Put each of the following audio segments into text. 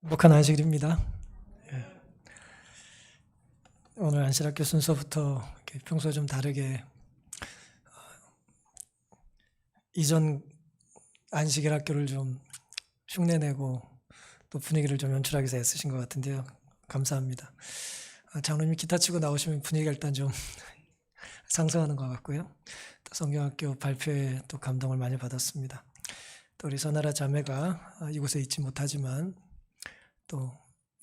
행복한 안식일입니다. 예. 오늘 안식학교 순서부터 평소와 좀 다르게 이전 안식일 학교를 좀 흉내내고 또 분위기를 좀 연출하기 위해서 애쓰신 것 같은데요. 감사합니다. 장로님이 기타 치고 나오시면 분위기가 일단 좀 상승하는 것 같고요. 또 성경학교 발표에 또 감동을 많이 받았습니다. 또 우리 선하라 자매가 이곳에 있지 못하지만 또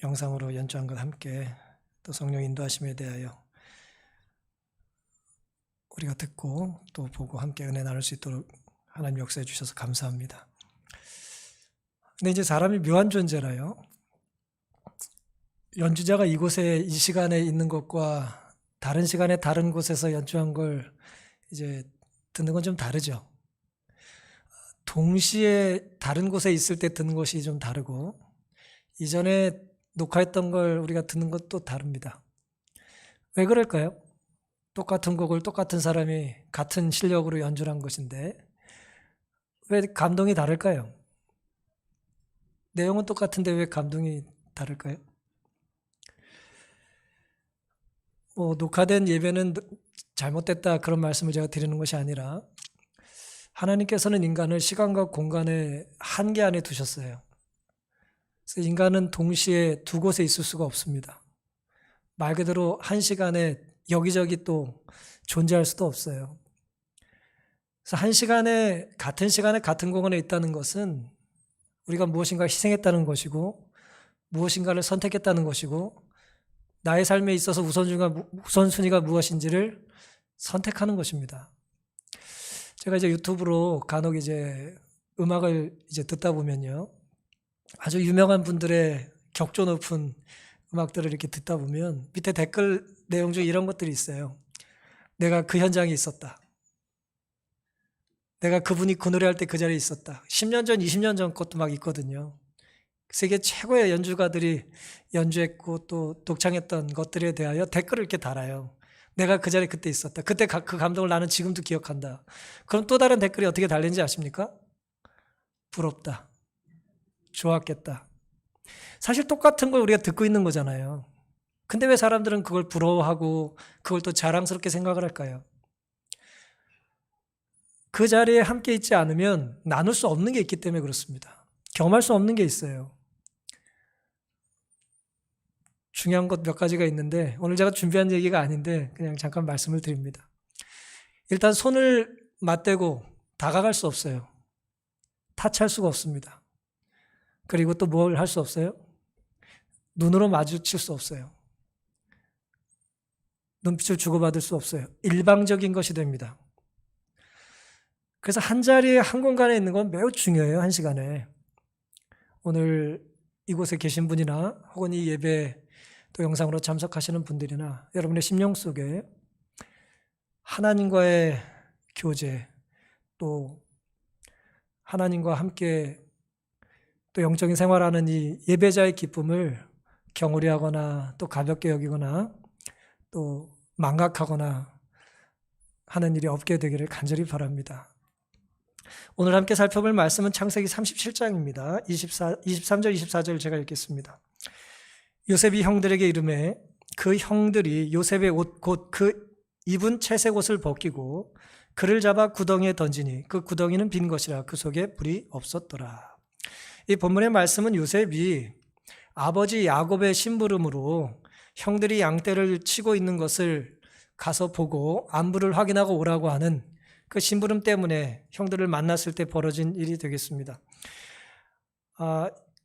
영상으로 연주한 것 함께 또 성령 인도하심에 대하여 우리가 듣고 또 보고 함께 은혜 나눌 수 있도록 하나님 역사해 주셔서 감사합니다. 근데 이제 사람이 묘한 존재라요. 연주자가 이곳에 이 시간에 있는 것과 다른 시간에 다른 곳에서 연주한 걸 이제 듣는 건 좀 다르죠. 동시에 다른 곳에 있을 때 듣는 것이 좀 다르고 이전에 녹화했던 걸 우리가 듣는 것도 다릅니다. 왜 그럴까요? 똑같은 곡을 똑같은 사람이 같은 실력으로 연주를 한 것인데 왜 감동이 다를까요? 내용은 똑같은데 왜 감동이 다를까요? 녹화된 예배는 잘못됐다 그런 말씀을 제가 드리는 것이 아니라 하나님께서는 인간을 시간과 공간의 한계 안에 두셨어요. 그래서 인간은 동시에 두 곳에 있을 수가 없습니다. 말 그대로 한 시간에 여기저기 또 존재할 수도 없어요. 그래서 한 시간에 같은 공간에 있다는 것은 우리가 무엇인가 희생했다는 것이고 무엇인가를 선택했다는 것이고 나의 삶에 있어서 우선순위가 무엇인지를 선택하는 것입니다. 제가 이제 유튜브로 간혹 이제 음악을 이제 듣다 보면요. 아주 유명한 분들의 격조 높은 음악들을 이렇게 듣다 보면 밑에 댓글 내용 중에 이런 것들이 있어요. 내가 그 현장에 있었다. 내가 그분이 그 노래할 때 그 자리에 있었다. 10년 전, 20년 전 것도 막 있거든요. 세계 최고의 연주가들이 연주했고 또 독창했던 것들에 대하여 댓글을 이렇게 달아요. 내가 그 자리에 그때 있었다. 그때 그 감동을 나는 지금도 기억한다. 그럼 또 다른 댓글이 어떻게 달리는지 아십니까? 부럽다. 좋았겠다. 사실 똑같은 걸 우리가 듣고 있는 거잖아요. 근데 왜 사람들은 그걸 부러워하고 그걸 또 자랑스럽게 생각을 할까요? 그 자리에 함께 있지 않으면 나눌 수 없는 게 있기 때문에 그렇습니다. 경험할 수 없는 게 있어요. 중요한 것 몇 가지가 있는데 오늘 제가 준비한 얘기가 아닌데 그냥 잠깐 말씀을 드립니다. 일단 손을 맞대고 다가갈 수 없어요. 타치할 수가 없습니다. 그리고 또 뭘 할 수 없어요? 눈으로 마주칠 수 없어요. 눈빛을 주고받을 수 없어요. 일방적인 것이 됩니다. 그래서 한 자리에 한 공간에 있는 건 매우 중요해요. 한 시간에. 오늘 이곳에 계신 분이나 혹은 이 예배 또 영상으로 참석하시는 분들이나 여러분의 심령 속에 하나님과의 교제 또 하나님과 함께 또 영적인 생활하는 이 예배자의 기쁨을 경홀히 하거나 또 가볍게 여기거나 또 망각하거나 하는 일이 없게 되기를 간절히 바랍니다. 오늘 함께 살펴볼 말씀은 창세기 37장입니다. 23절 24절 제가 읽겠습니다. 요셉이 형들에게 이르매 그 형들이 요셉의 옷 곧 그 입은 채색 옷을 벗기고 그를 잡아 구덩이에 던지니 그 구덩이는 빈 것이라 그 속에 불이 없었더라. 이 본문의 말씀은 요셉이 아버지 야곱의 심부름으로 형들이 양떼를 치고 있는 것을 가서 보고 안부를 확인하고 오라고 하는 그 심부름 때문에 형들을 만났을 때 벌어진 일이 되겠습니다.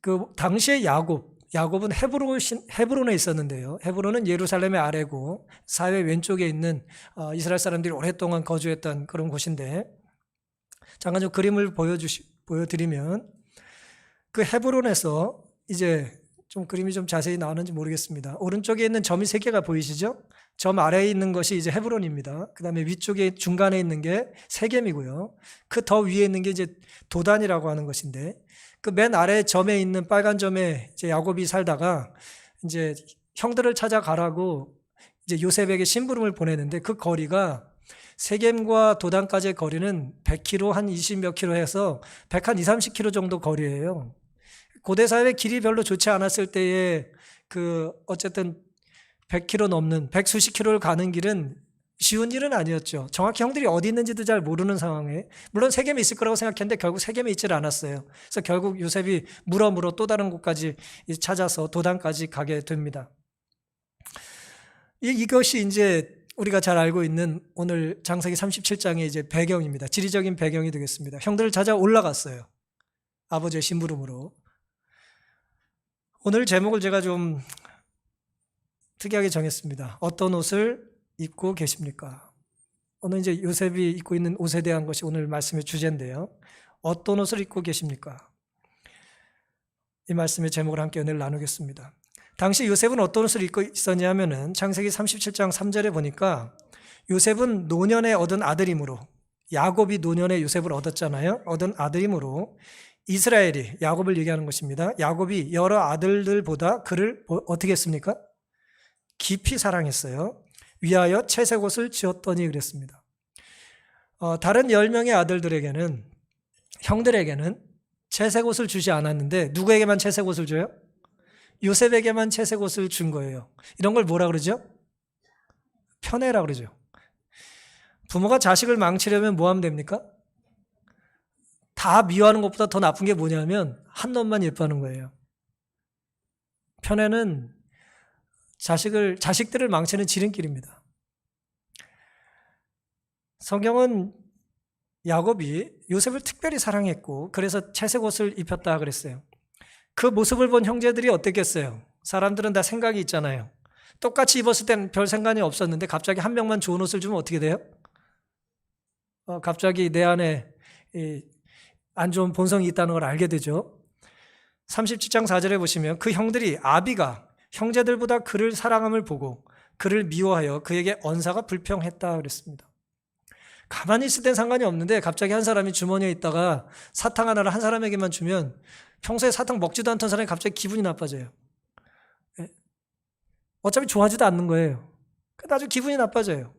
그 당시에 야곱은 헤브론에 있었는데요. 헤브론은 예루살렘의 아래고 사회 왼쪽에 있는 이스라엘 사람들이 오랫동안 거주했던 그런 곳인데 잠깐 좀 그림을 보여드리면 그 헤브론에서 이제 좀 그림이 좀 자세히 나오는지 모르겠습니다. 오른쪽에 있는 점이 3개가 보이시죠? 점 아래에 있는 것이 이제 헤브론입니다. 그 다음에 위쪽에 중간에 있는 게 세겜이고요. 그 더 위에 있는 게 이제 도단이라고 하는 것인데 그 맨 아래 점에 있는 빨간 점에 이제 야곱이 살다가 이제 형들을 찾아가라고 이제 요셉에게 심부름을 보내는데 그 거리가 세겜과 도단까지의 거리는 100km 한 20몇 킬로 해서 100 한 20, 30km 정도 거리예요. 고대 사회의 길이 별로 좋지 않았을 때에 어쨌든 100km 넘는 100수십 킬로를 가는 길은 쉬운 일은 아니었죠. 정확히 형들이 어디 있는지도 잘 모르는 상황에, 물론 세겜에 있을 거라고 생각했는데 결국 세겜에 있질 않았어요. 그래서 결국 요셉이 물어 또 다른 곳까지 찾아서 도단까지 가게 됩니다. 이것이 이제 우리가 잘 알고 있는 오늘 창세기 37장의 이제 배경입니다. 지리적인 배경이 되겠습니다. 형들을 찾아 올라갔어요. 아버지의 심부름으로. 오늘 제목을 제가 좀 특이하게 정했습니다. 어떤 옷을 입고 계십니까? 오늘 이제 요셉이 입고 있는 옷에 대한 것이 오늘 말씀의 주제인데요. 어떤 옷을 입고 계십니까? 이 말씀의 제목을 함께 은혜를 나누겠습니다. 당시 요셉은 어떤 옷을 입고 있었냐면은 창세기 37장 3절에 보니까 요셉은 노년에 얻은 아들이므로, 야곱이 노년에 요셉을 얻었잖아요. 얻은 아들이므로 이스라엘이, 야곱을 얘기하는 것입니다. 야곱이 여러 아들들보다 그를 어떻게 했습니까? 깊이 사랑했어요. 위하여 채색 옷을 지었더니 그랬습니다. 다른 10명의 아들들에게는, 형들에게는 채색 옷을 주지 않았는데 누구에게만 채색 옷을 줘요? 요셉에게만 채색 옷을 준 거예요. 이런 걸 뭐라 그러죠? 편애라 그러죠. 부모가 자식을 망치려면 뭐 하면 됩니까? 다 미워하는 것보다 더 나쁜 게 뭐냐면 한 놈만 예뻐하는 거예요. 편애는 자식들을 망치는 지름길입니다. 성경은 야곱이 요셉을 특별히 사랑했고 그래서 채색 옷을 입혔다 그랬어요. 그 모습을 본 형제들이 어땠겠어요? 사람들은 다 생각이 있잖아요. 똑같이 입었을 땐 별 상관이 없었는데 갑자기 한 명만 좋은 옷을 주면 어떻게 돼요? 갑자기 내 안에 안 좋은 본성이 있다는 걸 알게 되죠. 37장 4절에 보시면 그 형들이 아비가 형제들보다 그를 사랑함을 보고 그를 미워하여 그에게 언사가 불평했다 그랬습니다. 가만히 있을 땐 상관이 없는데 갑자기 한 사람이 주머니에 있다가 사탕 하나를 한 사람에게만 주면 평소에 사탕 먹지도 않던 사람이 갑자기 기분이 나빠져요. 어차피 좋아하지도 않는 거예요. 아주 기분이 나빠져요.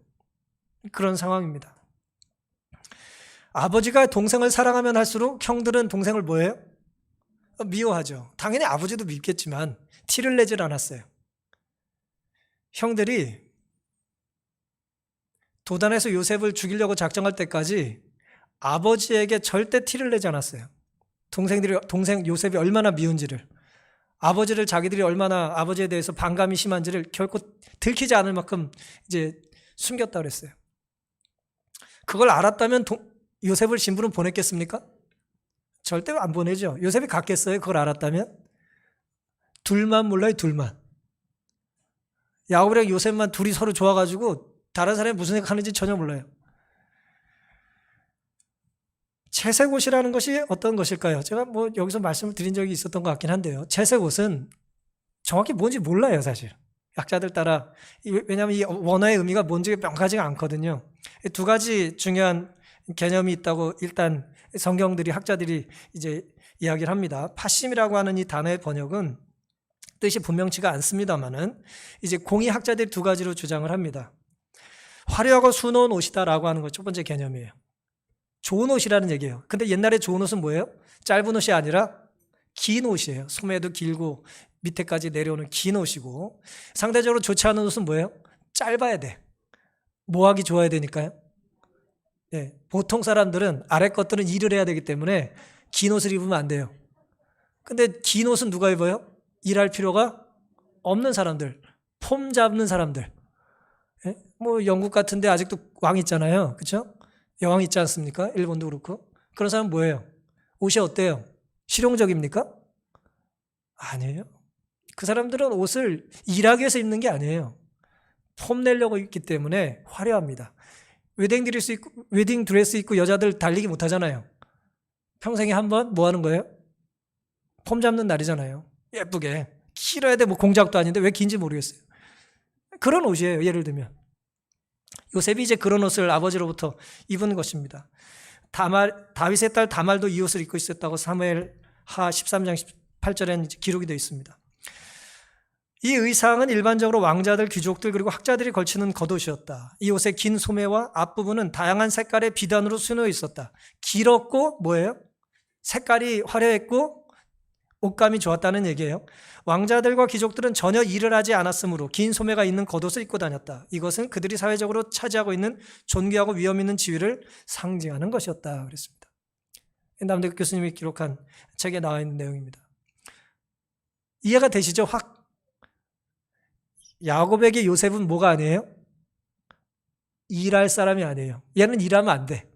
그런 상황입니다. 아버지가 동생을 사랑하면 할수록 형들은 동생을 뭐예요? 미워하죠. 당연히 아버지도 밉겠지만 티를 내질 않았어요. 형들이 도단에서 요셉을 죽이려고 작정할 때까지 아버지에게 절대 티를 내지 않았어요. 동생 요셉이 얼마나 미운지를, 아버지를 자기들이 얼마나 아버지에 대해서 반감이 심한지를 결코 들키지 않을 만큼 이제 숨겼다 그랬어요. 그걸 알았다면 요셉을 심부름 보냈겠습니까? 절대 안 보내죠. 요셉이 갔겠어요? 그걸 알았다면? 둘만 몰라요, 둘만. 야곱이랑 요셉만 둘이 서로 좋아가지고 다른 사람이 무슨 생각하는지 전혀 몰라요. 채색 옷이라는 것이 어떤 것일까요? 제가 여기서 말씀을 드린 적이 있었던 것 같긴 한데요. 채색 옷은 정확히 뭔지 몰라요, 사실. 약자들 따라. 왜냐하면 이 원어의 의미가 뭔지 명확하지가 않거든요. 두 가지 중요한 개념이 있다고 일단 성경들이, 학자들이 이제 이야기를 합니다. 파심이라고 하는 이 단어의 번역은 뜻이 분명치가 않습니다만은 이제 공의 학자들이 두 가지로 주장을 합니다. 화려하고 수놓은 옷이다라고 하는 것 첫 번째 개념이에요. 좋은 옷이라는 얘기예요. 근데 옛날에 좋은 옷은 뭐예요? 짧은 옷이 아니라 긴 옷이에요. 소매도 길고 밑에까지 내려오는 긴 옷이고, 상대적으로 좋지 않은 옷은 뭐예요? 짧아야 돼. 뭐하기 좋아야 되니까요. 네, 보통 사람들은 아래 것들은 일을 해야 되기 때문에 긴 옷을 입으면 안 돼요. 근데 긴 옷은 누가 입어요? 일할 필요가 없는 사람들, 폼 잡는 사람들. 네? 영국 같은데 아직도 왕 있잖아요. 그렇죠? 여왕 있지 않습니까? 일본도 그렇고. 그런 사람은 뭐예요? 옷이 어때요? 실용적입니까? 아니에요. 그 사람들은 옷을 일하기 위해서 입는 게 아니에요. 폼 내려고 입기 때문에 화려합니다. 웨딩 드레스 입고 여자들 달리기 못 하잖아요. 평생에 한 번 뭐 하는 거예요? 폼 잡는 날이잖아요. 예쁘게. 길어야 돼. 공작도 아닌데 왜 긴지 모르겠어요. 그런 옷이에요. 예를 들면. 요셉이 이제 그런 옷을 아버지로부터 입은 것입니다. 다윗의 딸 다말도 이 옷을 입고 있었다고 사무엘하 13장 18절에는 기록이 되어 있습니다. 이 의상은 일반적으로 왕자들, 귀족들 그리고 학자들이 걸치는 겉옷이었다. 이 옷의 긴 소매와 앞부분은 다양한 색깔의 비단으로 수놓여 있었다. 길었고 뭐예요? 색깔이 화려했고 옷감이 좋았다는 얘기예요. 왕자들과 귀족들은 전혀 일을 하지 않았으므로 긴 소매가 있는 겉옷을 입고 다녔다. 이것은 그들이 사회적으로 차지하고 있는 존귀하고 위험 있는 지위를 상징하는 것이었다. 그랬습니다. 남대국 교수님이 기록한 책에 나와 있는 내용입니다. 이해가 되시죠? 확. 야곱에게 요셉은 뭐가 아니에요? 일할 사람이 아니에요. 얘는 일하면 안 돼.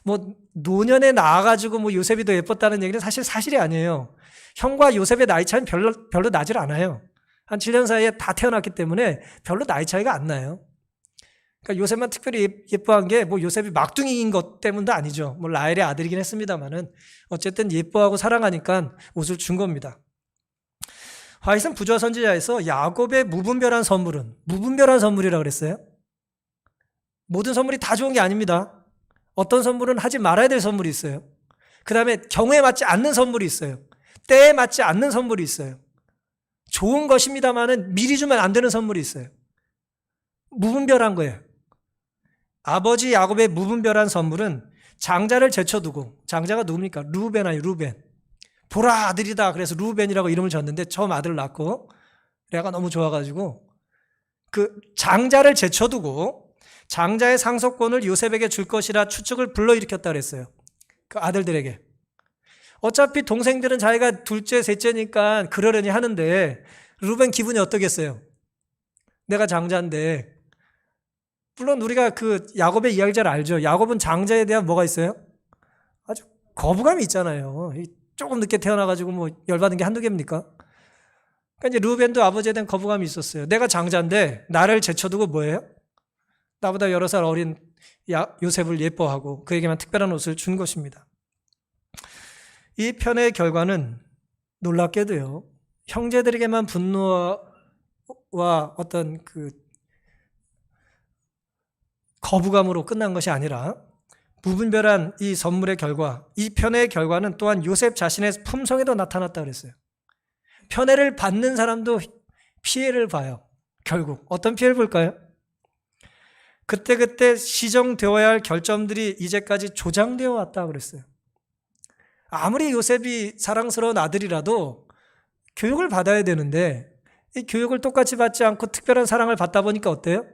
뭐 노년에 나와가지고 뭐 요셉이 더 예뻤다는 얘기는 사실이 아니에요. 형과 요셉의 나이 차이는 별로 나질 않아요. 한 7년 사이에 다 태어났기 때문에 별로 나이 차이가 안 나요. 그러니까 요셉만 특별히 예뻐한 게 뭐 요셉이 막둥이인 것 때문도 아니죠. 뭐 라헬의 아들이긴 했습니다만은 어쨌든 예뻐하고 사랑하니까 옷을 준 겁니다. 화이슨 부조화 선지자에서 야곱의 무분별한 선물이라고 그랬어요. 모든 선물이 다 좋은 게 아닙니다. 어떤 선물은 하지 말아야 될 선물이 있어요. 그 다음에 경우에 맞지 않는 선물이 있어요. 때에 맞지 않는 선물이 있어요. 좋은 것입니다만은 미리 주면 안 되는 선물이 있어요. 무분별한 거예요. 아버지 야곱의 무분별한 선물은 장자를 제쳐두고, 장자가 누굽니까? 루벤. 보라 아들이다. 그래서 루벤이라고 이름을 졌는데 처음 아들을 낳고 레아가 너무 좋아가지고 그 장자를 제쳐두고 장자의 상속권을 요셉에게 줄 것이라 추측을 불러일으켰다 그랬어요. 그 아들들에게. 어차피 동생들은 자기가 둘째, 셋째니까 그러려니 하는데 루벤 기분이 어떠겠어요? 내가 장자인데. 물론 우리가 그 야곱의 이야기 잘 알죠. 야곱은 장자에 대한 뭐가 있어요? 아주 거부감이 있잖아요. 조금 늦게 태어나가지고 뭐 열받은 게 한두 개입니까? 그러니까 이제 루벤도 아버지에 대한 거부감이 있었어요. 내가 장자인데 나를 제쳐두고 뭐예요? 나보다 여러 살 어린 요셉을 예뻐하고 그에게만 특별한 옷을 준 것입니다. 이 편의 결과는 놀랍게도요. 형제들에게만 분노와 어떤 그 거부감으로 끝난 것이 아니라 무분별한 이 선물의 결과, 이 편의 결과는 또한 요셉 자신의 품성에도 나타났다 그랬어요. 편애를 받는 사람도 피해를 봐요. 결국 어떤 피해를 볼까요? 그때 시정되어야 할 결점들이 이제까지 조장되어 왔다 그랬어요. 아무리 요셉이 사랑스러운 아들이라도 교육을 받아야 되는데 이 교육을 똑같이 받지 않고 특별한 사랑을 받다 보니까 어때요?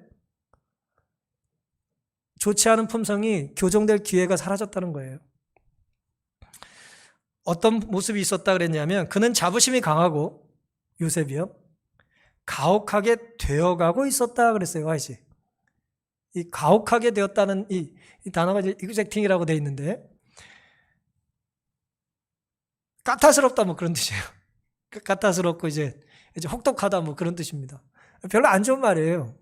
좋지 않은 품성이 교정될 기회가 사라졌다는 거예요. 어떤 모습이 있었다 그랬냐면 그는 자부심이 강하고 요셉이요. 가혹하게 되어가고 있었다 그랬어요. 와이지. 이 가혹하게 되었다는 이 단어가 이제 execting이라고 돼 있는데 까탈스럽다 뭐 그런 뜻이에요. 까탈스럽고 이제 혹독하다 뭐 그런 뜻입니다. 별로 안 좋은 말이에요.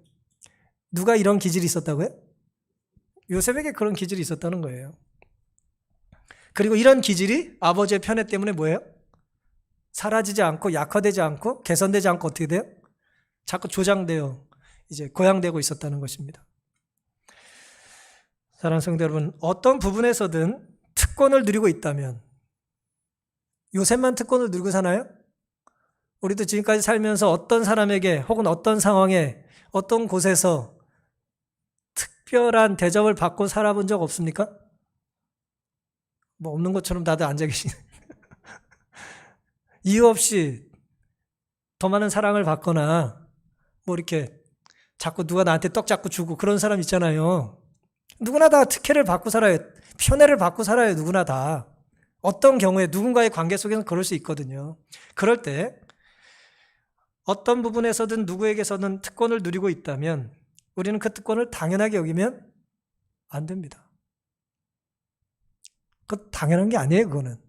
누가 이런 기질이 있었다고요? 요셉에게 그런 기질이 있었다는 거예요. 그리고 이런 기질이 아버지의 편애 때문에 뭐예요? 사라지지 않고 약화되지 않고 개선되지 않고 어떻게 돼요? 자꾸 조장되어 이제 고양되고 있었다는 것입니다. 사랑하는 성도 여러분, 어떤 부분에서든 특권을 누리고 있다면 요셉만 특권을 누리고 사나요? 우리도 지금까지 살면서 어떤 사람에게 혹은 어떤 상황에 어떤 곳에서 특별한 대접을 받고 살아본 적 없습니까? 뭐 없는 것처럼 다들 앉아 계시네. 이유 없이 더 많은 사랑을 받거나 뭐 이렇게 자꾸 누가 나한테 떡 자꾸 주고 그런 사람 있잖아요. 누구나 다 특혜를 받고 살아요. 편애를 받고 살아요. 누구나 다. 어떤 경우에 누군가의 관계 속에서는 그럴 수 있거든요. 그럴 때 어떤 부분에서든 누구에게서든 특권을 누리고 있다면 우리는 그 특권을 당연하게 여기면 안 됩니다. 그거 당연한 게 아니에요, 그거는.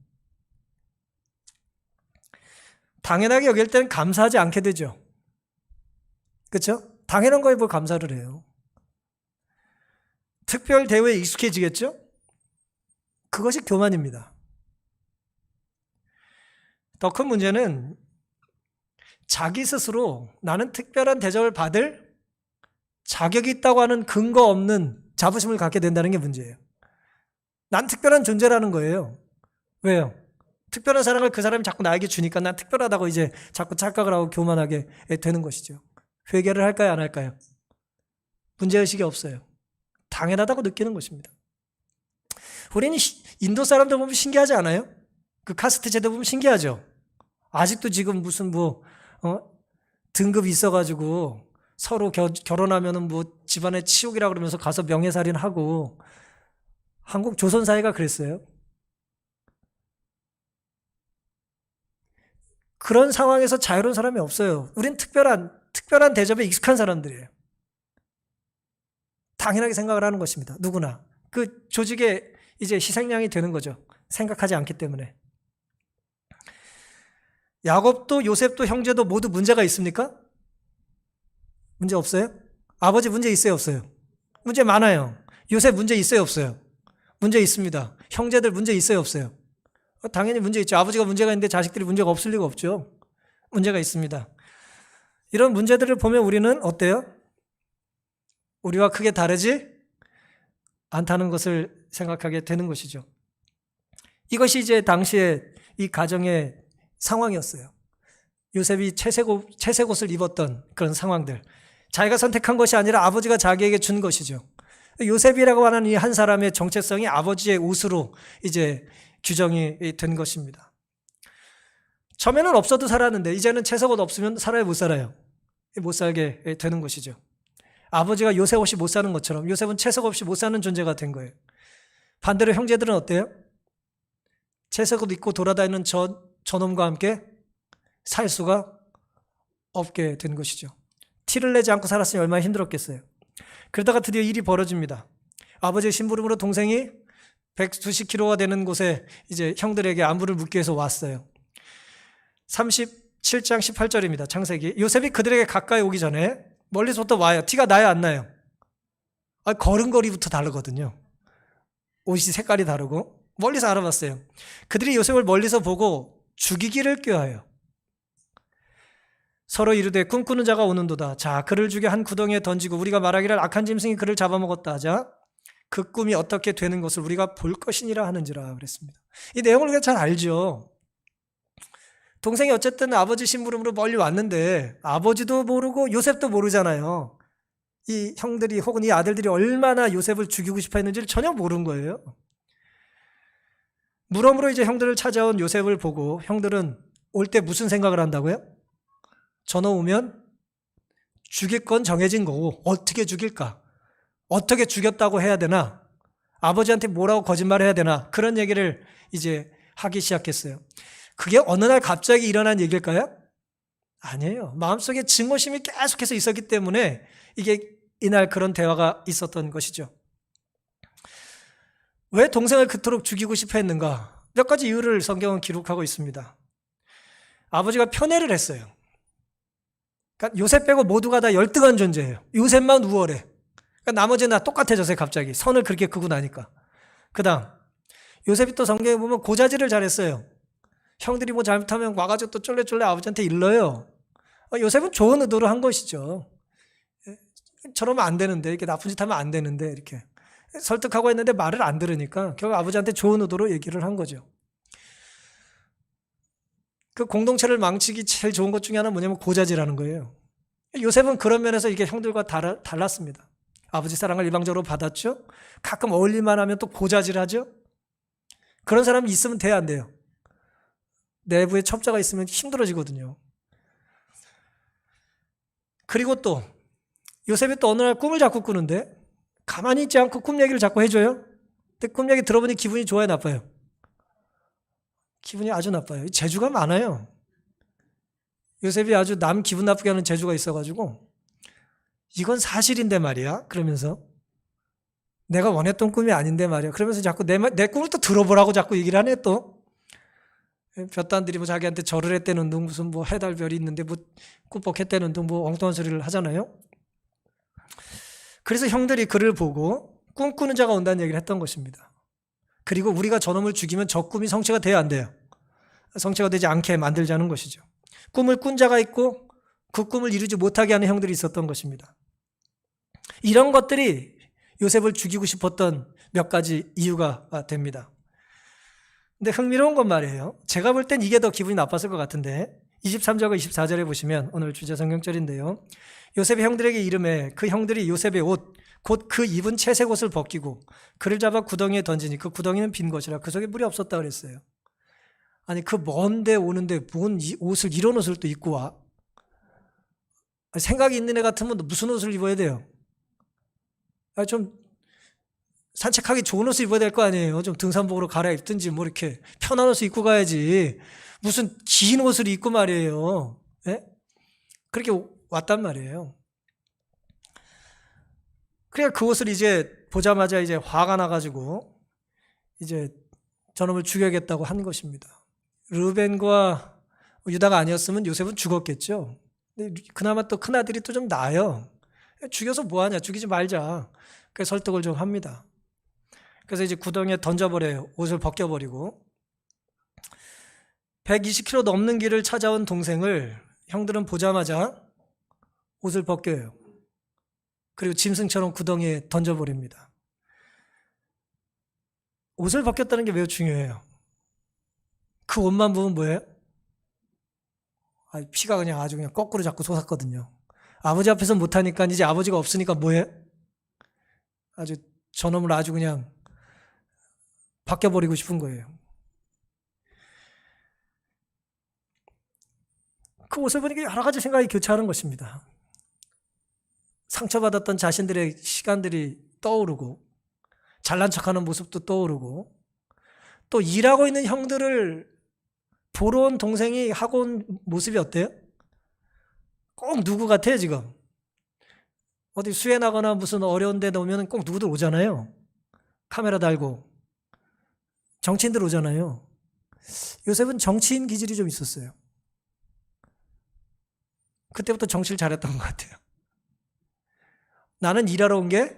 당연하게 여길 때는 감사하지 않게 되죠. 그렇죠? 당연한 거에 뭘 감사를 해요. 특별 대우에 익숙해지겠죠? 그것이 교만입니다. 더 큰 문제는 자기 스스로 나는 특별한 대접을 받을 자격이 있다고 하는 근거 없는 자부심을 갖게 된다는 게 문제예요. 난 특별한 존재라는 거예요. 왜요? 특별한 사랑을 그 사람이 자꾸 나에게 주니까 난 특별하다고 이제 자꾸 착각을 하고 교만하게 되는 것이죠. 회개를 할까요, 안 할까요? 문제의식이 없어요. 당연하다고 느끼는 것입니다. 우리는 인도 사람들 보면 신기하지 않아요? 그 카스트 제도 보면 신기하죠. 아직도 지금 무슨 등급이 있어가지고 서로 결혼하면은 집안의 치욕이라 그러면서 가서 명예살인하고, 한국 조선 사회가 그랬어요. 그런 상황에서 자유로운 사람이 없어요. 우린 특별한 대접에 익숙한 사람들이에요. 당연하게 생각을 하는 것입니다. 누구나. 그 조직의 이제 희생양이 되는 거죠. 생각하지 않기 때문에. 야곱도 요셉도 형제도 모두 문제가 있습니까? 문제 없어요? 아버지 문제 있어요, 없어요? 문제 많아요. 요셉 문제 있어요, 없어요? 문제 있습니다. 형제들 문제 있어요, 없어요? 당연히 문제 있죠. 아버지가 문제가 있는데 자식들이 문제가 없을 리가 없죠. 문제가 있습니다. 이런 문제들을 보면 우리는 어때요? 우리와 크게 다르지 않다는 것을 생각하게 되는 것이죠. 이것이 이제 당시에 이 가정의 상황이었어요. 요셉이 채색옷을 입었던 그런 상황들. 자기가 선택한 것이 아니라 아버지가 자기에게 준 것이죠. 요셉이라고 하는 이 한 사람의 정체성이 아버지의 옷으로 이제 규정이 된 것입니다. 처음에는 없어도 살았는데 이제는 채색옷 없으면 살아야 못 살아요. 못 살게 되는 것이죠. 아버지가 요셉 없이 못 사는 것처럼 요셉은 채색 없이 못 사는 존재가 된 거예요. 반대로 형제들은 어때요? 채색옷 입고 돌아다니는 저놈과 함께 살 수가 없게 된 것이죠. 티를 내지 않고 살았으니 얼마나 힘들었겠어요. 그러다가 드디어 일이 벌어집니다. 아버지의 심부름으로 동생이 120 킬로가 되는 곳에 이제 형들에게 안부를 묻기 위해서 왔어요. 37장 18절입니다. 창세기. 요셉이 그들에게 가까이 오기 전에 멀리서부터 와요. 티가 나요, 안 나요? 걸음걸이부터 다르거든요. 옷이 색깔이 다르고 멀리서 알아봤어요. 그들이 요셉을 멀리서 보고 죽이기를 꾀하여 서로 이르되 꿈꾸는 자가 오는도다. 자, 그를 죽여 한 구덩이에 던지고 우리가 말하기를 악한 짐승이 그를 잡아먹었다 하자 그 꿈이 어떻게 되는 것을 우리가 볼 것이니라 하는지라 그랬습니다. 이 내용을 우리가 잘 알죠. 동생이 어쨌든 아버지 심부름으로 멀리 왔는데 아버지도 모르고 요셉도 모르잖아요. 이 형들이 혹은 이 아들들이 얼마나 요셉을 죽이고 싶어 했는지를 전혀 모르는 거예요. 물음으로 이제 형들을 찾아온 요셉을 보고 형들은 올 때 무슨 생각을 한다고요? 저놈 오면 죽일 건 정해진 거고 어떻게 죽일까? 어떻게 죽였다고 해야 되나? 아버지한테 뭐라고 거짓말을 해야 되나? 그런 얘기를 이제 하기 시작했어요. 그게 어느 날 갑자기 일어난 얘기일까요? 아니에요. 마음속에 증오심이 계속해서 있었기 때문에 이게 이날 그런 대화가 있었던 것이죠. 왜 동생을 그토록 죽이고 싶어 했는가? 몇 가지 이유를 성경은 기록하고 있습니다. 아버지가 편애를 했어요. 그러니까 요셉 빼고 모두가 다 열등한 존재예요. 요셉만 우월해. 그러니까 나머지는 다 똑같아졌어요. 갑자기 선을 그렇게 그고 나니까. 그 다음 요셉이 또 성경에 보면 고자질을 잘했어요. 형들이 뭐 잘못하면 와가지고 또 쫄래쫄래 아버지한테 일러요. 요셉은 좋은 의도로 한 것이죠. 저러면 안 되는데, 이렇게 나쁜 짓 하면 안 되는데, 이렇게 설득하고 했는데 말을 안 들으니까 결국 아버지한테 좋은 의도로 얘기를 한 거죠. 그 공동체를 망치기 제일 좋은 것 중에 하나는 뭐냐면 고자질하는 거예요. 요셉은 그런 면에서 이게 형들과 달랐습니다. 아버지 사랑을 일방적으로 받았죠. 가끔 어울릴만 하면 또 고자질하죠. 그런 사람이 있으면 돼야 안 돼요. 내부에 첩자가 있으면 힘들어지거든요. 그리고 또 요셉이 또 어느 날 꿈을 자꾸 꾸는데 가만히 있지 않고 꿈 얘기를 자꾸 해줘요. 근데 꿈 얘기 들어보니 기분이 좋아요, 나빠요? 기분이 아주 나빠요. 재주가 많아요. 요셉이 아주 남 기분 나쁘게 하는 재주가 있어가지고 이건 사실인데 말이야. 그러면서 내가 원했던 꿈이 아닌데 말이야. 그러면서 자꾸 내 꿈을 또 들어보라고 자꾸 얘기를 하네 또. 볕단들이 뭐 자기한테 절을 했다는 둥 무슨 뭐 해달별이 있는데 뭐 꾸벅했다는 둥 뭐 엉뚱한 소리를 하잖아요. 그래서 형들이 그를 보고 꿈꾸는 자가 온다는 얘기를 했던 것입니다. 그리고 우리가 저놈을 죽이면 저 꿈이 성취가 돼야 안 돼요. 성취가 되지 않게 만들자는 것이죠. 꿈을 꾼 자가 있고 그 꿈을 이루지 못하게 하는 형들이 있었던 것입니다. 이런 것들이 요셉을 죽이고 싶었던 몇 가지 이유가 됩니다. 근데 흥미로운 건 말이에요. 제가 볼 땐 이게 더 기분이 나빴을 것 같은데 23절과 24절에 보시면 오늘 주제 성경절인데요. 요셉의 형들에게 이름에 그 형들이 요셉의 옷 곧 그 입은 채색 옷을 벗기고 그를 잡아 구덩이에 던지니 그 구덩이는 빈 것이라 그 속에 물이 없었다 그랬어요. 아니 그 먼데 오는데 뭔 옷을 이런 옷을 또 입고 와? 아니, 생각이 있는 애 같으면 무슨 옷을 입어야 돼요? 아니, 좀 산책하기 좋은 옷을 입어야 될 거 아니에요? 좀 등산복으로 갈아입든지 뭐 이렇게 편한 옷을 입고 가야지. 무슨 긴 옷을 입고 말이에요. 예? 그렇게 왔단 말이에요. 그래 그 옷을 이제 보자마자 이제 화가 나가지고 이제 저놈을 죽여야겠다고 한 것입니다. 르벤과 유다가 아니었으면 요셉은 죽었겠죠. 근데 그나마 또 큰아들이 또 좀 나아요. 죽여서 뭐하냐, 죽이지 말자. 그래서 설득을 좀 합니다. 그래서 이제 구덩이에 던져버려요. 옷을 벗겨버리고. 120km 넘는 길을 찾아온 동생을 형들은 보자마자 옷을 벗겨요. 그리고 짐승처럼 구덩이에 던져버립니다. 옷을 벗겼다는 게 매우 중요해요. 그 옷만 보면 뭐예요? 피가 그냥 아주 그냥 거꾸로 자꾸 솟았거든요. 아버지 앞에서 못하니까 이제 아버지가 없으니까 뭐해? 아주 저놈을 아주 그냥 바뀌어버리고 싶은 거예요. 그 옷을 보니까 여러 가지 생각이 교차하는 것입니다. 상처받았던 자신들의 시간들이 떠오르고 잘난 척하는 모습도 떠오르고 또 일하고 있는 형들을 보러 온 동생이 하고 온 모습이 어때요? 꼭 누구 같아요 지금? 어디 수해 나거나 무슨 어려운 데 오면 꼭 누구들 오잖아요. 카메라 달고 정치인들 오잖아요. 요셉은 정치인 기질이 좀 있었어요. 그때부터 정치를 잘했던 것 같아요. 나는 일하러 온 게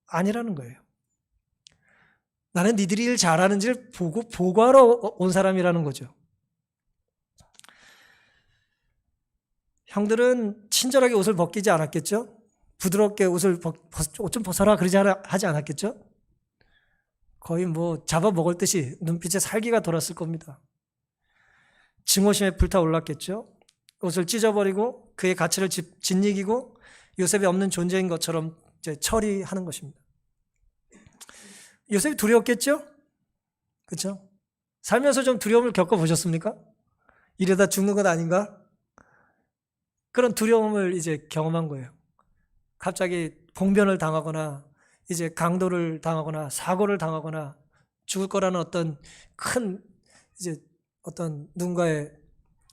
아니라는 거예요. 나는 니들이 일 잘하는지를 보고하러 온 사람이라는 거죠. 형들은 친절하게 옷을 벗기지 않았겠죠? 부드럽게 옷 좀 벗어라 그러지 하지 않았겠죠? 거의 뭐 잡아먹을 듯이 눈빛에 살기가 돌았을 겁니다. 증오심에 불타올랐겠죠? 옷을 찢어버리고 그의 가치를 짓이기고 요셉이 없는 존재인 것처럼 이제 처리하는 것입니다. 요셉이 두려웠겠죠? 그렇죠? 살면서 좀 두려움을 겪어보셨습니까? 이러다 죽는 것 아닌가? 그런 두려움을 이제 경험한 거예요. 갑자기 봉변을 당하거나 이제 강도를 당하거나 사고를 당하거나 죽을 거라는 어떤 큰 이제 어떤 누군가의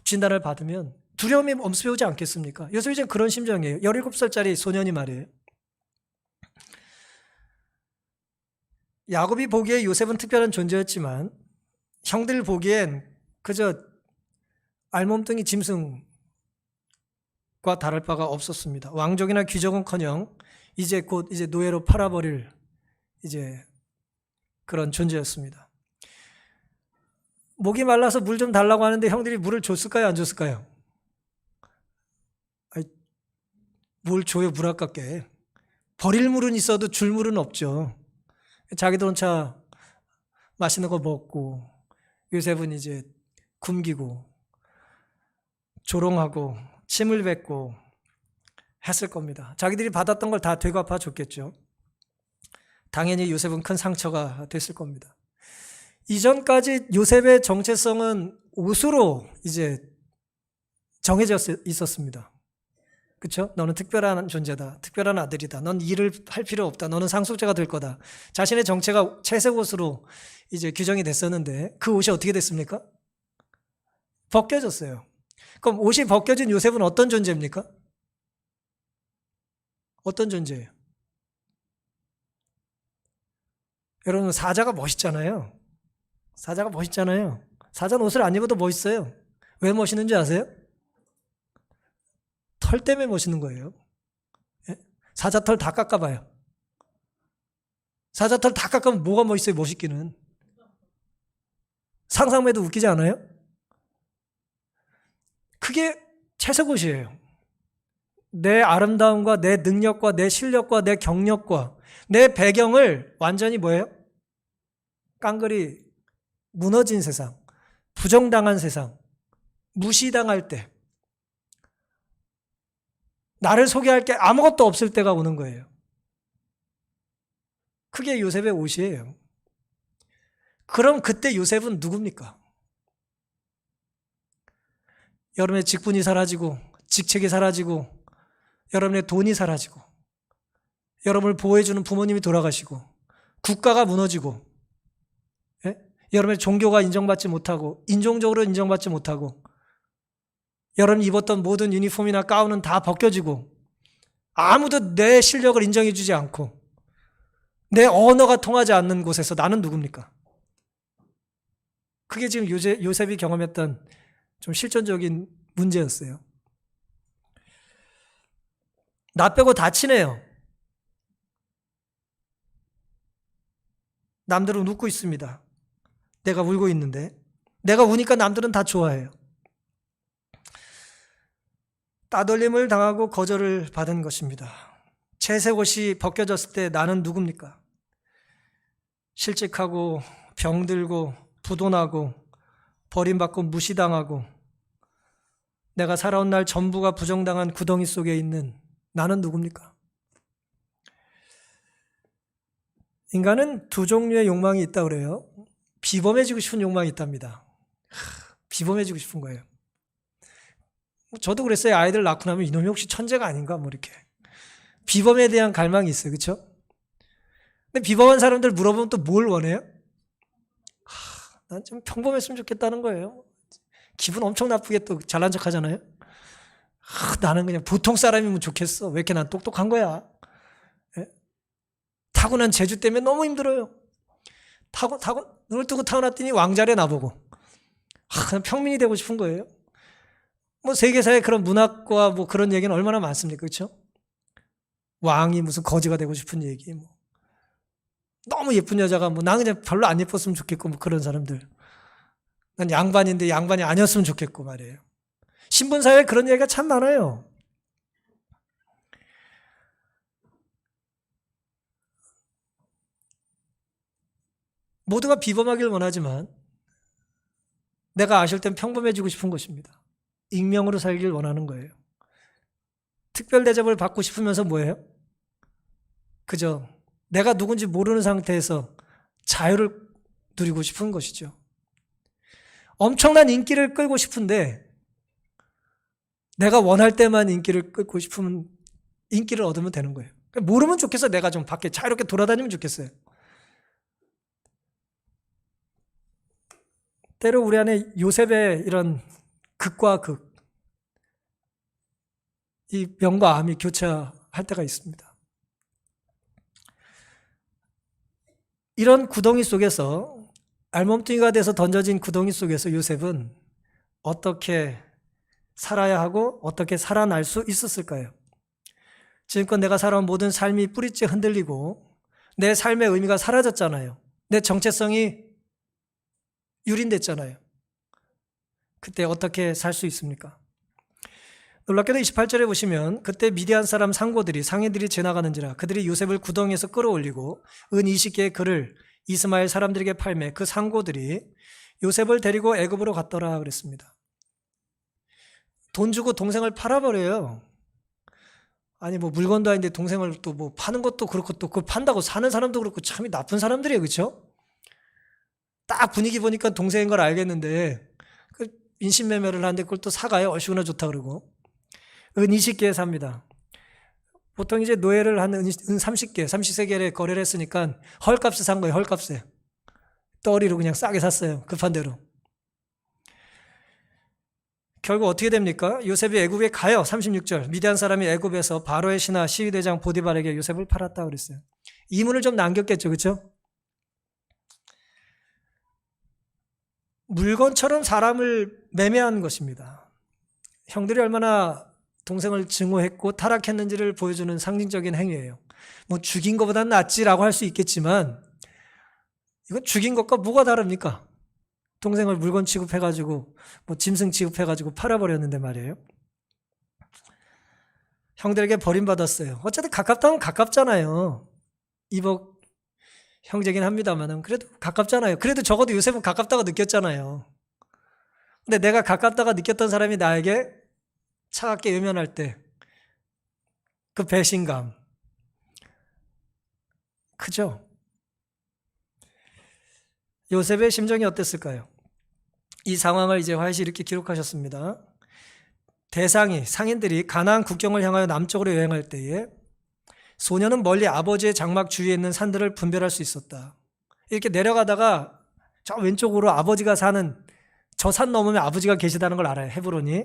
진단을 받으면 두려움이 엄습해오지 않겠습니까? 요셉이 이제 그런 심정이에요. 17살짜리 소년이 말이에요. 야곱이 보기에 요셉은 특별한 존재였지만 형들 보기엔 그저 알몸뚱이 짐승과 다를 바가 없었습니다. 왕족이나 귀족은커녕 이제 곧 이제 노예로 팔아버릴 이제 그런 존재였습니다. 목이 말라서 물 좀 달라고 하는데 형들이 물을 줬을까요? 안 줬을까요? 뭘 줘요, 물 아깝게. 버릴 물은 있어도 줄 물은 없죠. 자기도 혼자 맛있는 거 먹고 요셉은 이제 굶기고 조롱하고 침을 뱉고 했을 겁니다. 자기들이 받았던 걸 다 되갚아 줬겠죠. 당연히 요셉은 큰 상처가 됐을 겁니다. 이전까지 요셉의 정체성은 옷으로 이제 정해져 있었습니다. 그렇죠? 너는 특별한 존재다. 특별한 아들이다. 넌 일을 할 필요 없다. 너는 상속자가 될 거다. 자신의 정체가 채색 옷으로 이제 규정이 됐었는데 그 옷이 어떻게 됐습니까? 벗겨졌어요. 그럼 옷이 벗겨진 요셉은 어떤 존재입니까? 어떤 존재예요? 여러분 사자가 멋있잖아요. 사자가 멋있잖아요. 사자는 옷을 안 입어도 멋있어요. 왜 멋있는지 아세요? 털 때문에 멋있는 거예요. 사자 털 다 깎아봐요. 사자 털 다 깎으면 뭐가 멋있어요, 멋있기는. 상상만 해도 웃기지 않아요? 그게 채색옷이에요. 내 아름다움과 내 능력과 내 실력과 내 경력과 내 배경을 완전히 뭐예요? 깡그리 무너진 세상, 부정당한 세상, 무시당할 때 나를 소개할 게 아무것도 없을 때가 오는 거예요. 그게 요셉의 옷이에요. 그럼 그때 요셉은 누굽니까? 여러분의 직분이 사라지고 직책이 사라지고 여러분의 돈이 사라지고 여러분을 보호해주는 부모님이 돌아가시고 국가가 무너지고 예? 여러분의 종교가 인정받지 못하고 인종적으로 인정받지 못하고 여러분이 입었던 모든 유니폼이나 가운은 다 벗겨지고 아무도 내 실력을 인정해주지 않고 내 언어가 통하지 않는 곳에서 나는 누굽니까? 그게 지금 요셉이 경험했던 좀 실존적인 문제였어요. 나 빼고 다 친해요. 남들은 웃고 있습니다. 내가 울고 있는데 내가 우니까 남들은 다 좋아해요. 따돌림을 당하고 거절을 받은 것입니다. 채색옷이 벗겨졌을 때 나는 누굽니까? 실직하고 병들고 부도나고 버림받고 무시당하고 내가 살아온 날 전부가 부정당한 구덩이 속에 있는 나는 누굽니까? 인간은 두 종류의 욕망이 있다고 그래요. 비범해지고 싶은 욕망이 있답니다. 비범해지고 싶은 거예요. 저도 그랬어요. 아이들 낳고 나면 이놈이 혹시 천재가 아닌가 뭐 이렇게. 비범에 대한 갈망이 있어요. 그렇죠? 근데 비범한 사람들 물어보면 또 뭘 원해요? 난 좀 평범했으면 좋겠다는 거예요. 기분 엄청 나쁘게 또 잘난 척 하잖아요. 나는 그냥 보통 사람이면 좋겠어. 왜 이렇게 난 똑똑한 거야? 예? 타고난 재주 때문에 너무 힘들어요. 눈을 뜨고 타고났더니 왕자래 나보고. 그냥 평민이 되고 싶은 거예요. 뭐 세계사에 그런 문학과 뭐 그런 얘기는 얼마나 많습니까? 그렇죠? 왕이 무슨 거지가 되고 싶은 얘기 뭐. 너무 예쁜 여자가 뭐 난 그냥 별로 안 예뻤으면 좋겠고 뭐 그런 사람들. 난 양반인데 양반이 아니었으면 좋겠고 말이에요. 신분사회에 그런 얘기가 참 많아요. 모두가 비범하길 원하지만 내가 아실 땐 평범해지고 싶은 것입니다. 익명으로 살길 원하는 거예요. 특별 대접을 받고 싶으면서 뭐예요? 그저 내가 누군지 모르는 상태에서 자유를 누리고 싶은 것이죠. 엄청난 인기를 끌고 싶은데 내가 원할 때만 인기를 끌고 싶으면 인기를 얻으면 되는 거예요. 모르면 좋겠어. 내가 좀 밖에 자유롭게 돌아다니면 좋겠어요. 때로 우리 안에 요셉의 이런 극과 극, 이 명과 암이 교차할 때가 있습니다. 이런 구덩이 속에서 알몸뚱이가 돼서 던져진 구덩이 속에서 요셉은 어떻게 살아야 하고 어떻게 살아날 수 있었을까요? 지금껏 내가 살아온 모든 삶이 뿌리째 흔들리고 내 삶의 의미가 사라졌잖아요. 내 정체성이 유린됐잖아요. 그때 어떻게 살 수 있습니까? 놀랍게도 28절에 보시면 그때 미디안 사람 상인들이 지나가는지라 그들이 요셉을 구덩이에서 끌어올리고 은 20개의 글을 이스마엘 사람들에게 팔매 그 상고들이 요셉을 데리고 애굽으로 갔더라 그랬습니다. 돈 주고 동생을 팔아버려요. 아니 뭐 물건도 아닌데 동생을 또 뭐 파는 것도 그렇고 또 그걸 판다고 사는 사람도 그렇고 참이 나쁜 사람들이에요. 그렇죠? 딱 분위기 보니까 동생인 걸 알겠는데 그 인신매매를 하는데 그걸 또 사가요. 얼씨구나 좋다 그러고 은 20개 삽니다. 보통 이제 노예를 한 은 30개, 30세겔에 거래를 했으니까 헐값에 산 거예요. 헐값에. 떠리로 그냥 싸게 샀어요. 급한 대로. 결국 어떻게 됩니까? 요셉이 애굽에 가요. 36절. 미디안 사람이 애굽에서 바로의 신하 시위대장 보디발에게 요셉을 팔았다 그랬어요. 이문을 좀 남겼겠죠. 그렇죠? 물건처럼 사람을 매매한 것입니다. 형들이 얼마나 동생을 증오했고 타락했는지를 보여주는 상징적인 행위예요. 뭐 죽인 것보다는 낫지라고 할 수 있겠지만 이건 죽인 것과 뭐가 다릅니까? 동생을 물건 취급해가지고 뭐 짐승 취급해가지고 팔아버렸는데 말이에요. 형들에게 버림받았어요. 어쨌든 가깝다면 가깝잖아요. 이복 형제긴 합니다만 그래도 가깝잖아요. 그래도 적어도 요셉은 가깝다고 느꼈잖아요. 근데 내가 가깝다가 느꼈던 사람이 나에게 차갑게 외면할 때 그 배신감 크죠? 요셉의 심정이 어땠을까요? 이 상황을 이제 화이시 이렇게 기록하셨습니다. 상인들이 가나안 국경을 향하여 남쪽으로 여행할 때에 소녀는 멀리 아버지의 장막 주위에 있는 산들을 분별할 수 있었다. 이렇게 내려가다가 저 왼쪽으로 아버지가 사는 저 산 넘으면 아버지가 계시다는 걸 알아요. 헤브론이.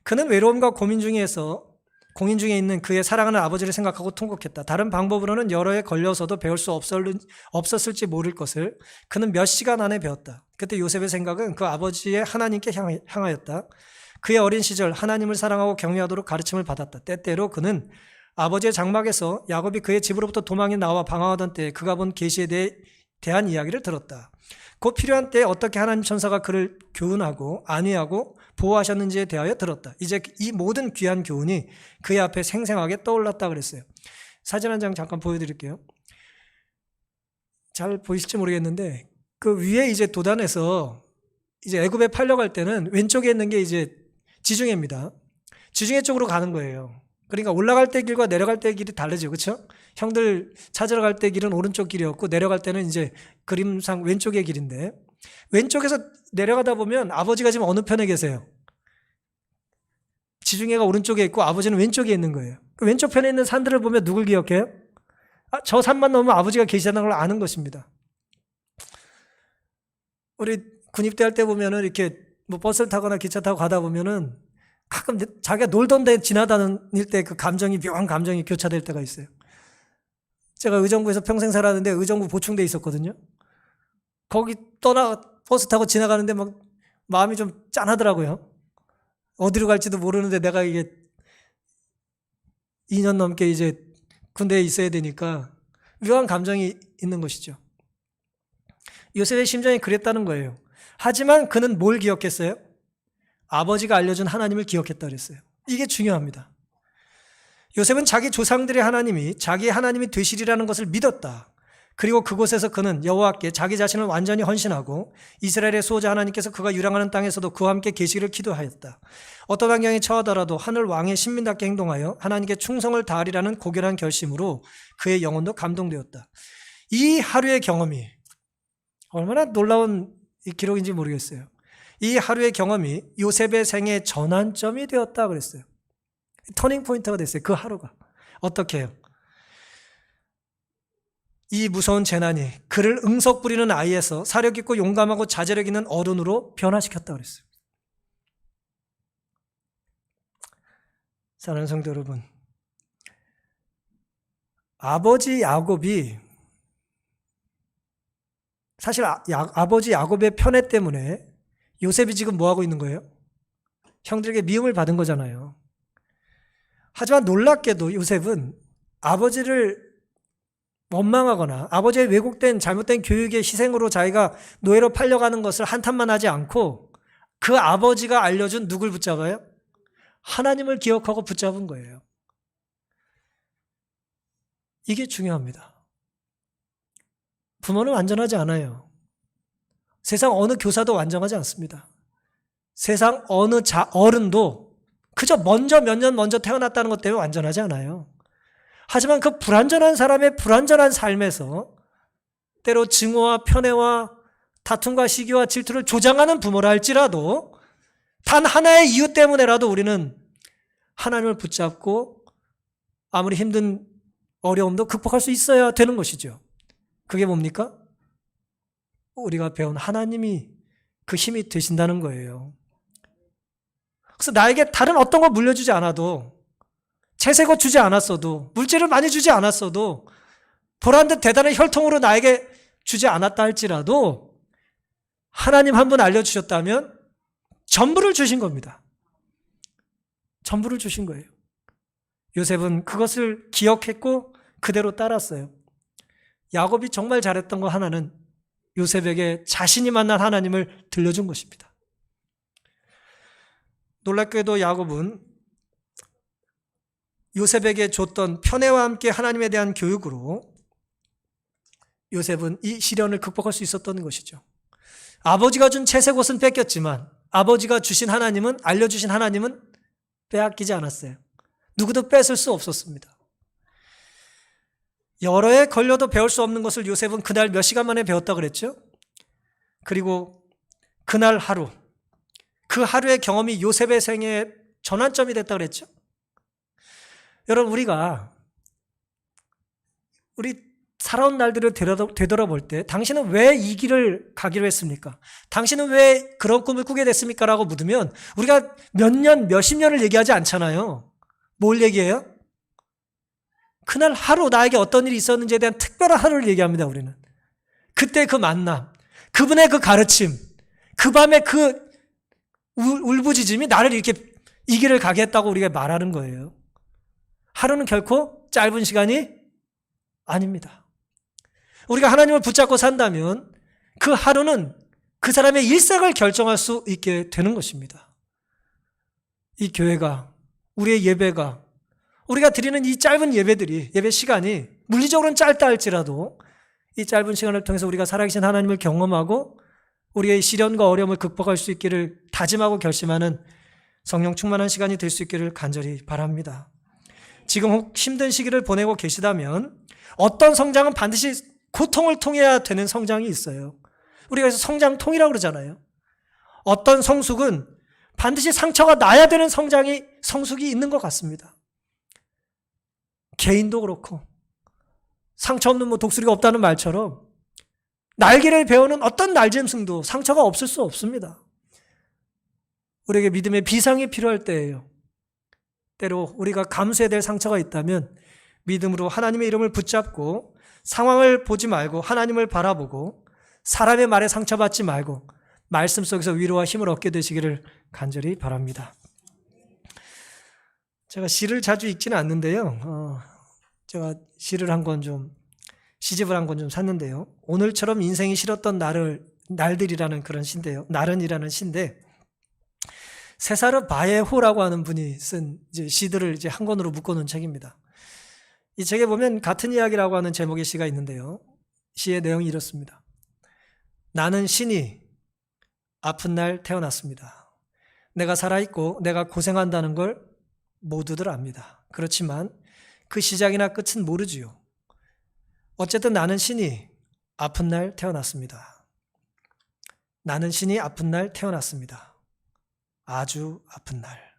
그는 외로움과 고민 중에 있는 그의 사랑하는 아버지를 생각하고 통곡했다. 다른 방법으로는 여러 해 걸려서도 배울 수 없었을지 모를 것을 그는 몇 시간 안에 배웠다. 그때 요셉의 생각은 그 아버지의 하나님께 향하였다. 그의 어린 시절 하나님을 사랑하고 경외하도록 가르침을 받았다. 때때로 그는 아버지의 장막에서 야곱이 그의 집으로부터 도망이 나와 방황하던 때에 그가 본 계시에 대한 이야기를 들었다. 곧 필요한 때에 어떻게 하나님 천사가 그를 교훈하고 안위하고 보호하셨는지에 대하여 들었다. 이제 이 모든 귀한 교훈이 그의 앞에 생생하게 떠올랐다 그랬어요. 사진 한 장 잠깐 보여드릴게요. 잘 보이실지 모르겠는데 그 위에 이제 도단에서 이제 애굽에 팔려갈 때는 왼쪽에 있는 게 이제 지중해입니다. 지중해 쪽으로 가는 거예요. 그러니까 올라갈 때 길과 내려갈 때 길이 다르죠. 그렇죠? 형들 찾으러 갈 때 길은 오른쪽 길이었고 내려갈 때는 이제 그림상 왼쪽의 길인데 왼쪽에서 내려가다 보면 아버지가 지금 어느 편에 계세요? 지중해가 오른쪽에 있고 아버지는 왼쪽에 있는 거예요. 왼쪽 편에 있는 산들을 보면 누굴 기억해요? 저 산만 넘으면 아버지가 계시다는 걸 아는 것입니다. 우리 군입대 할 때 보면은 이렇게 뭐 버스를 타거나 기차 타고 가다 보면은 가끔 자기가 놀던 데 지나다닐 때 그 묘한 감정이 교차될 때가 있어요. 제가 의정부에서 평생 살았는데 의정부 보충대에 있었거든요. 거기 버스 타고 지나가는데 막 마음이 좀 짠하더라고요. 어디로 갈지도 모르는데 내가 이게 2년 넘게 이제 군대에 있어야 되니까 묘한 감정이 있는 것이죠. 요셉의 심정이 그랬다는 거예요. 하지만 그는 뭘 기억했어요? 아버지가 알려준 하나님을 기억했다 그랬어요. 이게 중요합니다. 요셉은 자기 조상들의 하나님이 자기의 하나님이 되시리라는 것을 믿었다. 그리고 그곳에서 그는 여호와께 자기 자신을 완전히 헌신하고 이스라엘의 수호자 하나님께서 그가 유랑하는 땅에서도 그와 함께 계시기를 기도하였다. 어떤 환경에 처하더라도 하늘 왕의 신민답게 행동하여 하나님께 충성을 다하리라는 고결한 결심으로 그의 영혼도 감동되었다. 이 하루의 경험이 얼마나 놀라운 기록인지 모르겠어요. 이 하루의 경험이 요셉의 생의 전환점이 되었다 그랬어요. 터닝 포인트가 됐어요. 그 하루가. 어떻게 해요? 이 무서운 재난이 그를 응석 부리는 아이에서 사력 있고 용감하고 자제력 있는 어른으로 변화시켰다 그랬어요. 사랑하는 성도 여러분, 아버지 야곱이 사실 아버지 야곱의 편애 때문에 요셉이 지금 뭐하고 있는 거예요? 형들에게 미움을 받은 거잖아요. 하지만 놀랍게도 요셉은 아버지를 원망하거나 아버지의 왜곡된 잘못된 교육의 희생으로 자기가 노예로 팔려가는 것을 한탄만 하지 않고 그 아버지가 알려준 누굴 붙잡아요? 하나님을 기억하고 붙잡은 거예요. 이게 중요합니다. 부모는 완전하지 않아요. 세상 어느 교사도 완전하지 않습니다. 세상 어느 어른도 그저 몇 년 먼저 태어났다는 것 때문에 완전하지 않아요. 하지만 그 불완전한 사람의 불완전한 삶에서 때로 증오와 편애와 다툼과 시기와 질투를 조장하는 부모라 할지라도 단 하나의 이유 때문에라도 우리는 하나님을 붙잡고 아무리 힘든 어려움도 극복할 수 있어야 되는 것이죠. 그게 뭡니까? 우리가 배운 하나님이 그 힘이 되신다는 거예요. 그래서 나에게 다른 어떤 거 물려주지 않아도 채색어 주지 않았어도 물질을 많이 주지 않았어도 보란듯 대단한 혈통으로 나에게 주지 않았다 할지라도 하나님 한 분 알려주셨다면 전부를 주신 겁니다. 전부를 주신 거예요. 요셉은 그것을 기억했고 그대로 따랐어요. 야곱이 정말 잘했던 거 하나는 요셉에게 자신이 만난 하나님을 들려준 것입니다. 놀랍게도 야곱은 요셉에게 줬던 편애와 함께 하나님에 대한 교육으로 요셉은 이 시련을 극복할 수 있었던 것이죠. 아버지가 준 채색 옷은 뺏겼지만 아버지가 주신 하나님은, 알려주신 하나님은 빼앗기지 않았어요. 누구도 뺏을 수 없었습니다. 여러 해 걸려도 배울 수 없는 것을 요셉은 그날 몇 시간 만에 배웠다 그랬죠? 그리고 그날 하루, 그 하루의 경험이 요셉의 생에 전환점이 됐다 그랬죠. 여러분, 우리 살아온 날들을 되돌아볼 때 당신은 왜 이 길을 가기로 했습니까? 당신은 왜 그런 꿈을 꾸게 됐습니까? 라고 묻으면 우리가 몇 년, 몇십 년을 얘기하지 않잖아요. 뭘 얘기해요? 그날 하루 나에게 어떤 일이 있었는지에 대한 특별한 하루를 얘기합니다. 우리는. 그때 그 만남, 그분의 그 가르침, 그 밤의 그 울부짖음이 나를 이렇게 이 길을 가게 했다고 우리가 말하는 거예요. 하루는 결코 짧은 시간이 아닙니다. 우리가 하나님을 붙잡고 산다면 그 하루는 그 사람의 일생을 결정할 수 있게 되는 것입니다. 이 교회가, 우리의 예배가, 우리가 드리는 이 짧은 예배들이, 예배 시간이 물리적으로는 짧다 할지라도 이 짧은 시간을 통해서 우리가 살아계신 하나님을 경험하고 우리의 시련과 어려움을 극복할 수 있기를 다짐하고 결심하는 성령 충만한 시간이 될 수 있기를 간절히 바랍니다. 지금 혹 힘든 시기를 보내고 계시다면 어떤 성장은 반드시 고통을 통해야 되는 성장이 있어요. 우리가 그래서 성장통이라고 그러잖아요. 어떤 성숙은 반드시 상처가 나야 되는 성숙이 있는 것 같습니다. 개인도 그렇고 상처 없는 독수리가 없다는 말처럼 날개를 베어는 어떤 날짐승도 상처가 없을 수 없습니다. 우리에게 믿음의 비상이 필요할 때예요. 때로 우리가 감수해야 될 상처가 있다면 믿음으로 하나님의 이름을 붙잡고 상황을 보지 말고 하나님을 바라보고 사람의 말에 상처받지 말고 말씀 속에서 위로와 힘을 얻게 되시기를 간절히 바랍니다. 제가 시를 자주 읽지는 않는데요. 제가 시집을 한 권 좀 샀는데요. 오늘처럼 인생이 싫었던 날들이라는 그런 시인데요. 날은이라는 시인데 세사르 바예호라고 하는 분이 쓴 시들을 한 권으로 묶어놓은 책입니다. 이 책에 보면 같은 이야기라고 하는 제목의 시가 있는데요. 시의 내용이 이렇습니다. 나는 신이 아픈 날 태어났습니다. 내가 살아있고 내가 고생한다는 걸 모두들 압니다. 그렇지만 그 시작이나 끝은 모르지요. 어쨌든 나는 신이 아픈 날 태어났습니다. 나는 신이 아픈 날 태어났습니다. 아주 아픈 날.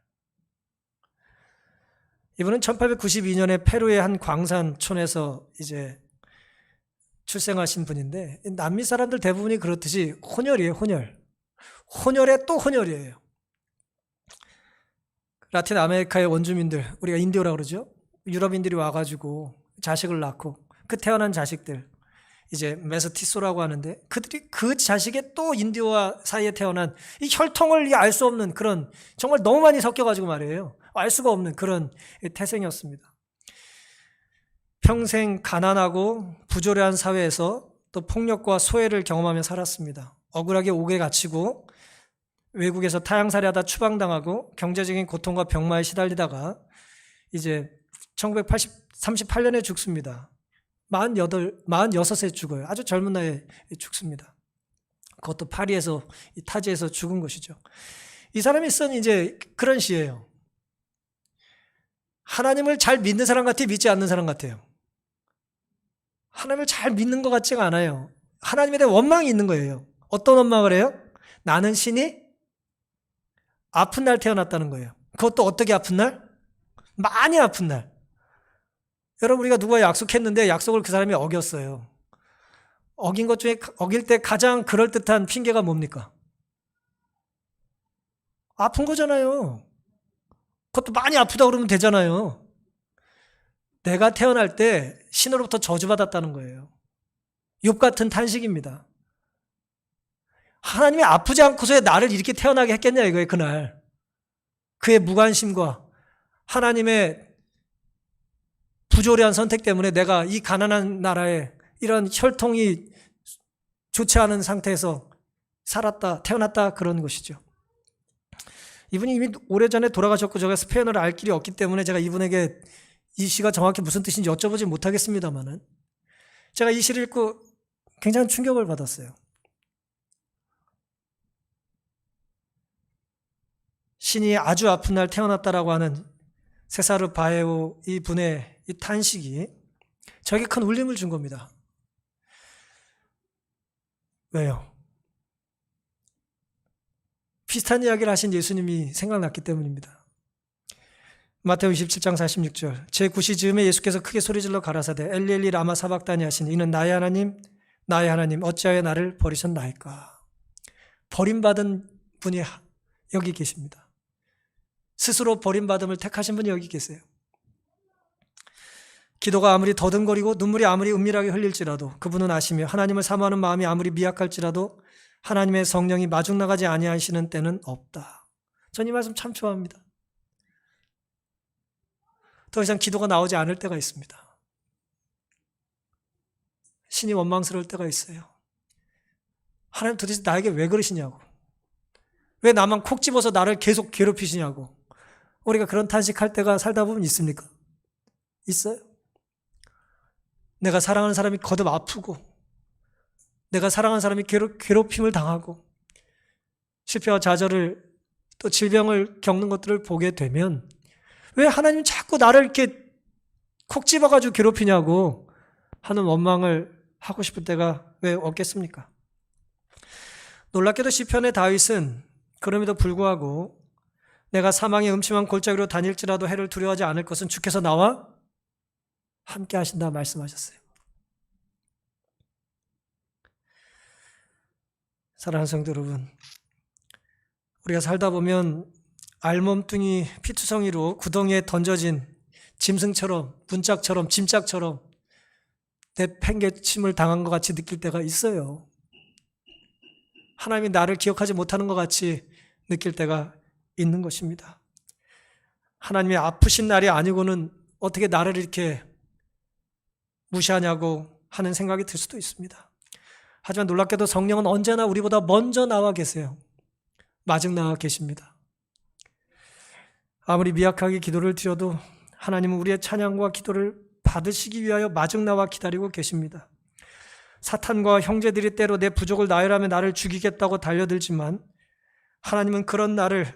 이분은 1892년에 페루의 한 광산촌에서 출생하신 분인데 남미 사람들 대부분이 그렇듯이 혼혈이에요. 혼혈에 또 혼혈이에요. 라틴 아메리카의 원주민들, 우리가 인디오라고 그러죠. 유럽인들이 와가지고 자식을 낳고 그 태어난 자식들 메스티소라고 하는데 그들이 그 자식의 또 인디오와 사이에 태어난 이 혈통을 알 수 없는 그런 정말 너무 많이 섞여가지고 말이에요. 알 수가 없는 그런 태생이었습니다. 평생 가난하고 부조리한 사회에서 또 폭력과 소외를 경험하며 살았습니다. 억울하게 옥에 갇히고 외국에서 타향살이하다 추방당하고 경제적인 고통과 병마에 시달리다가 1938년에 죽습니다. 46세 죽어요. 아주 젊은 나이에 죽습니다. 그것도 파리에서 타지에서 죽은 것이죠. 이 사람이 쓴 그런 시예요. 하나님을 잘 믿는 사람 같아요? 믿지 않는 사람 같아요? 하나님을 잘 믿는 것 같지가 않아요. 하나님에 대한 원망이 있는 거예요. 어떤 원망을 해요? 나는 신이 아픈 날 태어났다는 거예요. 그것도 어떻게 아픈 날? 많이 아픈 날. 여러분, 우리가 누가 약속했는데 약속을 그 사람이 어겼어요. 어긴 것 중에 어길 때 가장 그럴듯한 핑계가 뭡니까? 아픈 거잖아요. 그것도 많이 아프다 그러면 되잖아요. 내가 태어날 때 신으로부터 저주받았다는 거예요. 욥 같은 탄식입니다. 하나님이 아프지 않고서 나를 이렇게 태어나게 했겠냐 이거예요. 그날 그의 무관심과 하나님의 부조리한 선택 때문에 내가 이 가난한 나라에 이런 혈통이 좋지 않은 상태에서 태어났다 그런 것이죠. 이분이 이미 오래전에 돌아가셨고 제가 스페인어를 알 길이 없기 때문에 제가 이분에게 이 시가 정확히 무슨 뜻인지 여쭤보지 못하겠습니다만은 제가 이 시를 읽고 굉장히 충격을 받았어요. 신이 아주 아픈 날 태어났다라고 하는 세사르 바예호 이 분의 이 탄식이 저에게 큰 울림을 준 겁니다. 왜요? 비슷한 이야기를 하신 예수님이 생각났기 때문입니다. 마태복음 27장 46절 제9시 즈음에 예수께서 크게 소리질러 가라사대 엘리 엘리 라마 사박다니 하시니 이는 나의 하나님 어찌하여 나를 버리셨나이까. 버림받은 분이 여기 계십니다. 스스로 버림받음을 택하신 분이 여기 계세요. 기도가 아무리 더듬거리고 눈물이 아무리 은밀하게 흘릴지라도 그분은 아시며 하나님을 사모하는 마음이 아무리 미약할지라도 하나님의 성령이 마중나가지 아니하시는 때는 없다. 전 이 말씀 참 좋아합니다. 더 이상 기도가 나오지 않을 때가 있습니다. 신이 원망스러울 때가 있어요. 하나님 도대체 나에게 왜 그러시냐고. 왜 나만 콕 집어서 나를 계속 괴롭히시냐고. 우리가 그런 탄식할 때가 살다 보면 있습니까? 있어요. 내가 사랑하는 사람이 거듭 아프고 내가 사랑하는 사람이 괴롭힘을 당하고 실패와 좌절을 또 질병을 겪는 것들을 보게 되면 왜 하나님 자꾸 나를 이렇게 콕 집어가지고 괴롭히냐고 하는 원망을 하고 싶을 때가 왜 없겠습니까? 놀랍게도 시편의 다윗은 그럼에도 불구하고 내가 사망의 음침한 골짜기로 다닐지라도 해를 두려워하지 않을 것은 주께서 나와 함께 하신다 말씀하셨어요. 사랑하는 성도 여러분, 우리가 살다 보면 알몸뚱이 피투성이로 구덩이에 던져진 짐승처럼 문짝처럼 짐짝처럼 내팽개침을 당한 것 같이 느낄 때가 있어요. 하나님이 나를 기억하지 못하는 것 같이 느낄 때가 있는 것입니다. 하나님의 아프신 날이 아니고는 어떻게 나를 이렇게 무시하냐고 하는 생각이 들 수도 있습니다. 하지만 놀랍게도 성령은 언제나 우리보다 먼저 나와 계세요. 마중 나와 계십니다. 아무리 미약하게 기도를 드려도 하나님은 우리의 찬양과 기도를 받으시기 위하여 마중 나와 기다리고 계십니다. 사탄과 형제들이 때로 내 부족을 나열하며 나를 죽이겠다고 달려들지만 하나님은 그런 나를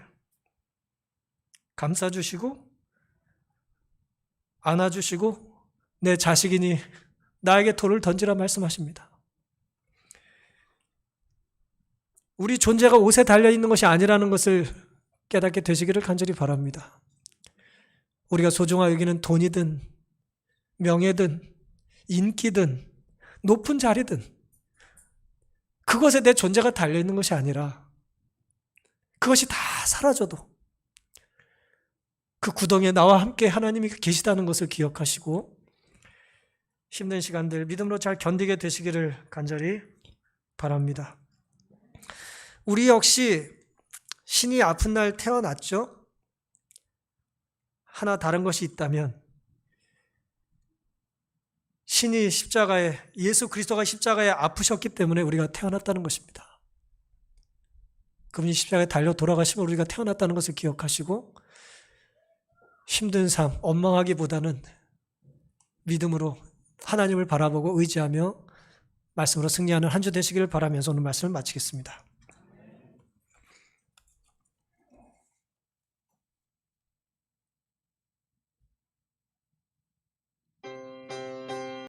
감싸주시고 안아주시고 내 자식이니 나에게 돌을 던지라 말씀하십니다. 우리 존재가 옷에 달려있는 것이 아니라는 것을 깨닫게 되시기를 간절히 바랍니다. 우리가 소중하게 여기는 돈이든 명예든 인기든 높은 자리든 그것에 내 존재가 달려있는 것이 아니라 그것이 다 사라져도 그 구덩이에 나와 함께 하나님이 계시다는 것을 기억하시고 힘든 시간들 믿음으로 잘 견디게 되시기를 간절히 바랍니다. 우리 역시 신이 아픈 날 태어났죠? 하나 다른 것이 있다면 신이 십자가에 예수 그리스도가 십자가에 아프셨기 때문에 우리가 태어났다는 것입니다. 그분이 십자가에 달려 돌아가시면 우리가 태어났다는 것을 기억하시고 힘든 삶, 원망하기보다는 믿음으로 하나님을 바라보고 의지하며 말씀으로 승리하는 한 주 되시기를 바라면서 오늘 말씀을 마치겠습니다.